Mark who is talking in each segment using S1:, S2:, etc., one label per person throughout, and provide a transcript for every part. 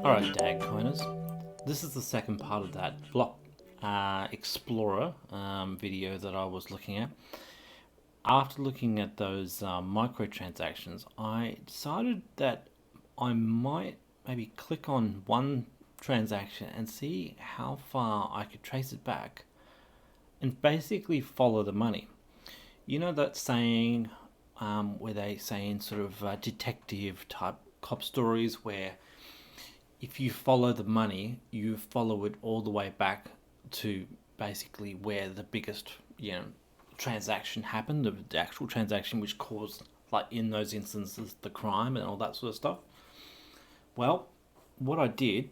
S1: Alright, Dagcoiners, this is the second part of that block Explorer video that I was looking at. After looking at those microtransactions, I decided that I might maybe click on one transaction and see how far I could trace it back and basically follow the money. You know that saying where they say in sort of detective type cop stories where if you follow the money, you follow it all the way back to basically where the biggest, transaction happened, the actual transaction which caused, like in those instances, the crime and all that sort of stuff. Well, what I did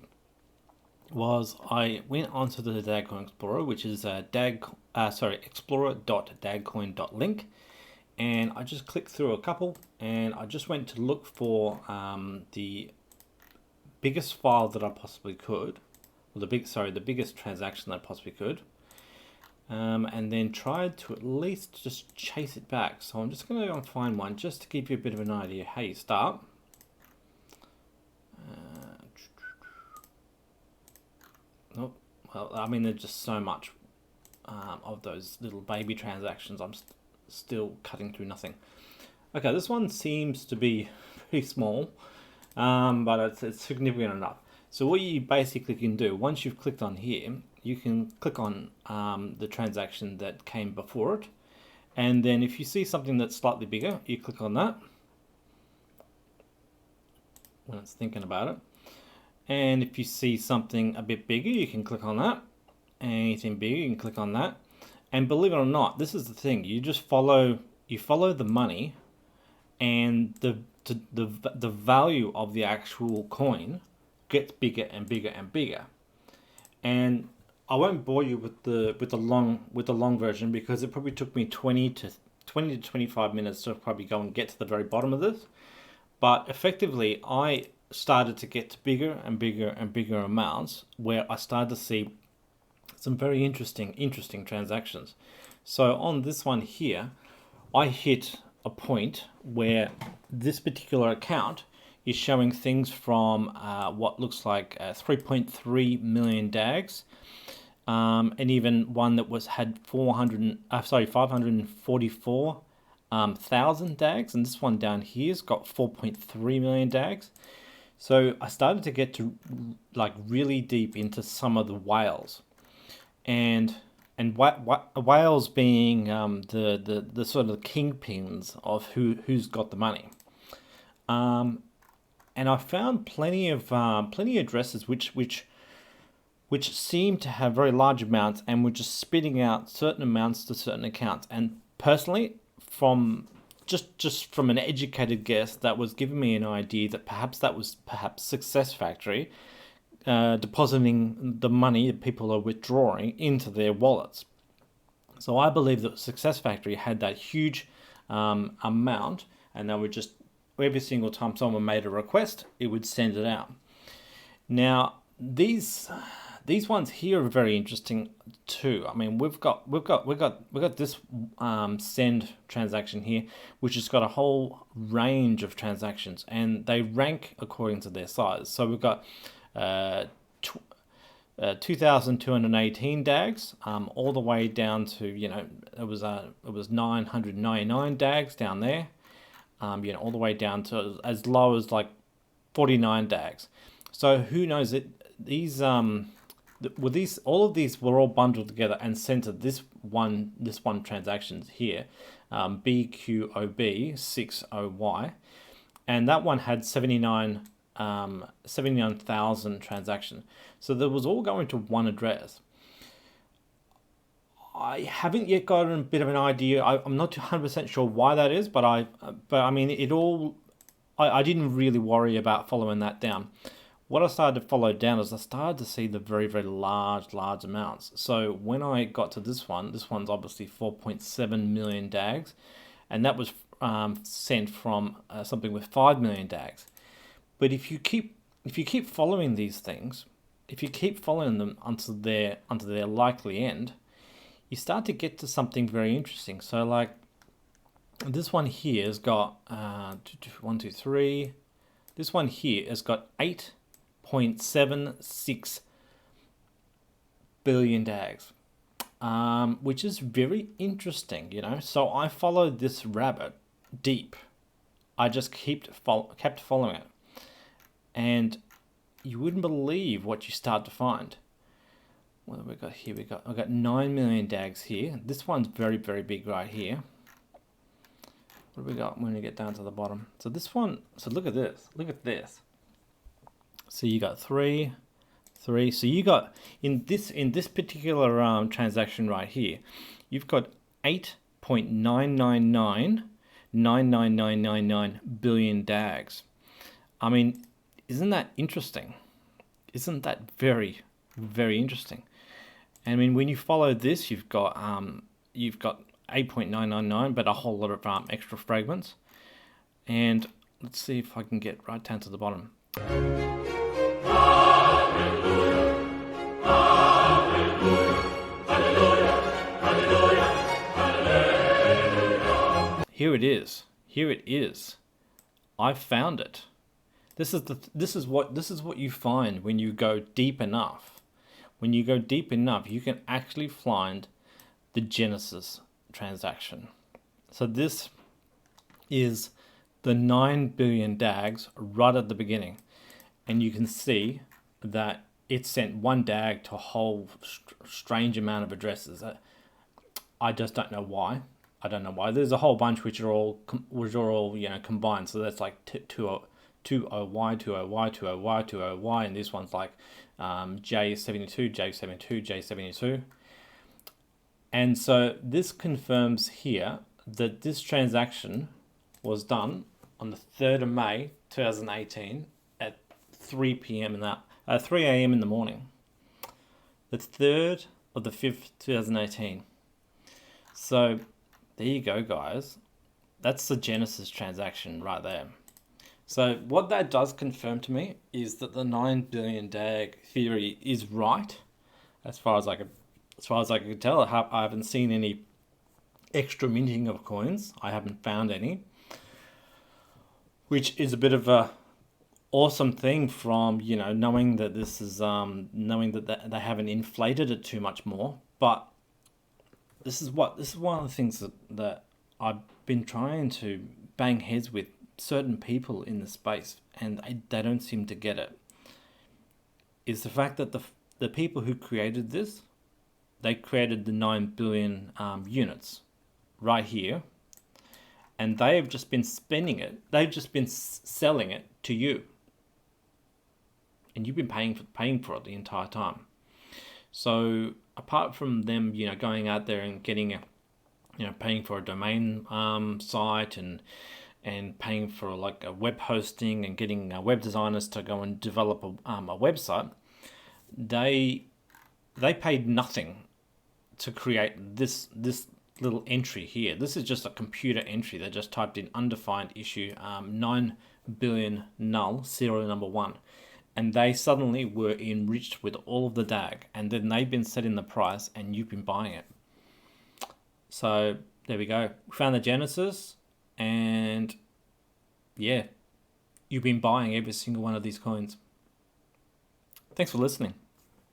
S1: was I went onto the Dagcoin Explorer, which is explorer.dagcoin.link, and I just clicked through a couple, and I just went to look for the biggest file that I possibly could, or the biggest transaction that I possibly could, and then tried to at least just chase it back. So I'm just going to go and find one just to give you a bit of an idea how you start. Oh, well, I mean, there's just so much of those little baby transactions. I'm still cutting through nothing. Okay, this one seems to be pretty small, but it's significant enough. So what you basically can do, once you've clicked on here, you can click on the transaction that came before it. And then if you see something that's slightly bigger, you click on that when it's thinking about it. And if you see something a bit bigger, you can click on that. Anything bigger, you can click on that. And believe it or not, this is the thing. You just follow the money, and the value of the actual coin gets bigger and bigger and bigger. And I won't bore you with the long version, because it probably took me 20 to 25 minutes to probably go and get to the very bottom of this. But effectively, I started to get to bigger and bigger and bigger amounts, where I started to see some very interesting transactions. So on this one here, I hit a point where this particular account is showing things from what looks like 3.3 million Dags, and even one that had 544,000 Dags, and this one down here's got 4.3 million Dags. So I started to get to like really deep into some of the whales, and whales being the sort of kingpins of who's got the money. And I found plenty of addresses which seem to have very large amounts, and were just spitting out certain amounts to certain accounts. And personally, from just from an educated guess, that was giving me an idea that perhaps Success Factory depositing the money that people are withdrawing into their wallets. So I believe that Success Factory had that huge amount, and they would just, every single time someone made a request, it would send it out. Now these ones here are very interesting too. I mean, we've got this send transaction here, which has got a whole range of transactions, and they rank according to their size. So we've got 2,218 Dags, all the way down to, it was 999 Dags down there, all the way down to as low as like 49 Dags. So who knows it? All of these were all bundled together and sent to this one transaction here, BQOB60Y, and that one had 79,000 transactions. So that was all going to one address. I haven't yet got a bit of an idea. I'm not 100% sure why that is, but I mean, I didn't really worry about following that down. What I started to follow down is I started to see the very, very large amounts. So when I got to this one's obviously 4.7 million Dags, and that was sent from something with 5 million Dags. But if you keep following these things, if you keep following them onto their likely end, you start to get to something very interesting. So like this one here has got 1, 2, 3, This one here has got 8.76 billion Dags, which is very interesting, you know. So I followed this rabbit deep. I just kept following it, and you wouldn't believe what you start to find. What have we got here? I've got 9 million Dags here. This one's very, very big right here. What have we got when we get down to the bottom? So this one, so look at this. Look at this. So you got 3. So you got in this particular transaction right here, you've got 8.9999999 billion Dags. I mean, isn't that interesting? Isn't that very, very interesting? I mean, when you follow this, you've got 8.999, but a whole lot of extra fragments. And let's see if I can get right down to the bottom. Here it is. Here it is. I found it. This is what you find when you go deep enough. When you go deep enough, you can actually find the Genesis transaction. So this is the 9 billion Dags right at the beginning, and you can see that it sent one Dag to a whole strange amount of addresses. I just don't know why. I don't know why. There's a whole bunch which are all you know, combined. So that's like 20Y, 20Y, 20Y, 20Y, and this one's like J72, J72, J72. And so this confirms here that this transaction was done on the 3rd of May 2018 at 3 p.m. 3 a.m. in the morning. The 3rd of the 5th 2018. So there you go, guys. That's the Genesis transaction right there. So what that does confirm to me is that the 9 billion Dag theory is right, as far as I could tell. I haven't seen any extra minting of coins. I haven't found any, which is a bit of a awesome thing from, you know, knowing that this is knowing that they haven't inflated it too much more. But this is one of the things that I've been trying to bang heads with certain people in the space, and they don't seem to get it. Is the fact that the people who created this, they created the 9 billion units right here, and they have just been spending it. They've just been selling it to you, and you've been paying for it the entire time. So apart from them, you know, going out there and getting paying for a domain site and paying for like a web hosting and getting web designers to go and develop a website, they paid nothing to create this little entry here. This is just a computer entry. They just typed in undefined issue 9 billion null serial number 1. And they suddenly were enriched with all of the DAG, and then they've been setting the price and you've been buying it. So there we go. We found the Genesis, and yeah, you've been buying every single one of these coins. Thanks for listening.